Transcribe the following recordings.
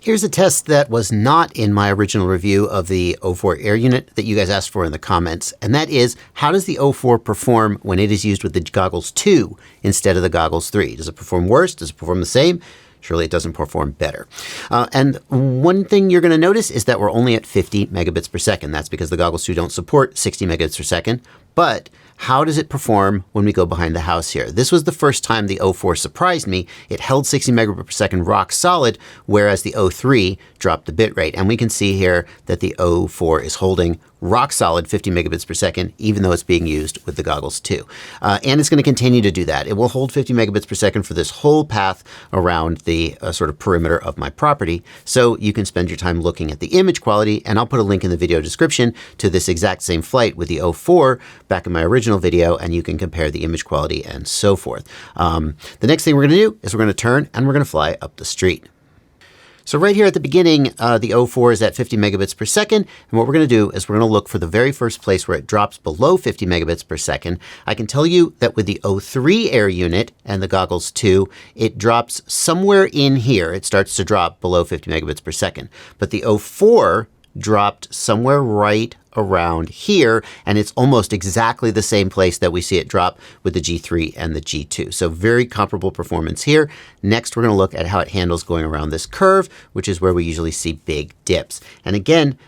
Here's a test that was not in my original review of the O4 Air unit that you guys asked for in the comments, and that is, how does the O4 perform when it is used with the Goggles 2 instead of the Goggles 3? Does it perform worse? Does it perform the same? Surely it doesn't perform better. And one thing you're going to notice is that we're only at 50 megabits per second. That's because the Goggles 2 don't support 60 megabits per second. But how does it perform when we go behind the house here? This was the first time the O4 surprised me. It held 60 megabits per second rock solid, whereas the O3 dropped the bit rate. And we can see here that the O4 is holding rock solid 50 megabits per second, even though it's being used with the Goggles 2. And it's going to continue to do that. It will hold 50 megabits per second for this whole path around the sort of perimeter of my property. So you can spend your time looking at the image quality, and I'll put a link in the video description to this exact same flight with the O4 back in my original video, and you can compare the image quality and so forth. The next thing we're going to do is we're going to turn and we're going to fly up the street. So right here at the beginning, the O4 is at 50 megabits per second. And what we're going to do is we're going to look for the very first place where it drops below 50 megabits per second. I can tell you that with the O3 Air unit and the Goggles 2, it drops somewhere in here. It starts to drop below 50 megabits per second. But the O4 dropped somewhere right around here, and it's almost exactly the same place that we see it drop with the G3 and the G2. So very comparable performance here. Next, we're going to look at how it handles going around this curve, which is where we usually see big dips. And again,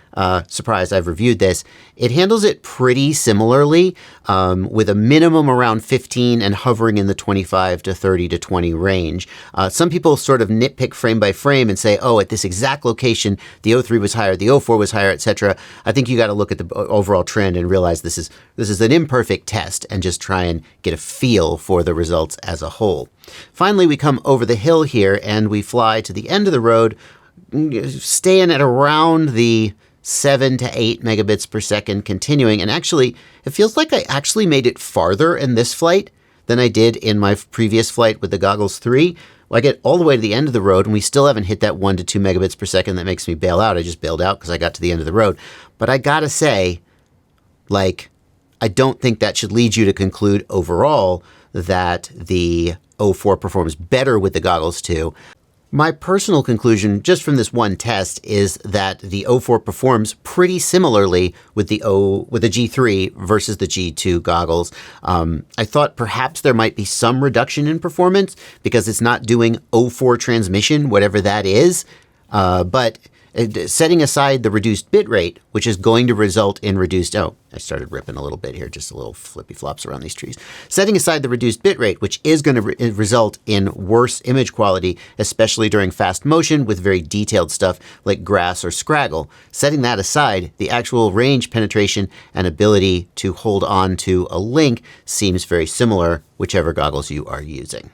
surprise, I've reviewed this. It handles it pretty similarly, with a minimum around 15 and hovering in the 25 to 30 to 20 range. Some people sort of nitpick frame by frame and say, oh, at this exact location, the O3 was higher, the O4 was higher, etc. I think you got to look at the overall trend and realize this is an imperfect test and just try and get a feel for the results as a whole. Finally, we come over the hill here and we fly to the end of the road, staying at around the 7 to 8 megabits per second, continuing. And actually, it feels like I actually made it farther in this flight than I did in my previous flight with the Goggles 3. Well, I get all the way to the end of the road and we still haven't hit that 1 to 2 megabits per second that makes me bail out. I just bailed out because I got to the end of the road. But I gotta say, I don't think that should lead you to conclude overall that the O4 performs better with the Goggles 2. My personal conclusion, just from this one test, is that the O4 performs pretty similarly with the G3 versus the G2 goggles. I thought perhaps there might be some reduction in performance because it's not doing O4 transmission, whatever that is. But setting aside the reduced bit rate, which is going to result in reduced, oh, I started ripping a little bit here, just a little flippy flops around these trees. Setting aside the reduced bit rate, which is going to result in worse image quality, especially during fast motion with very detailed stuff like grass or scraggle. Setting that aside, the actual range penetration and ability to hold on to a link seems very similar, whichever goggles you are using.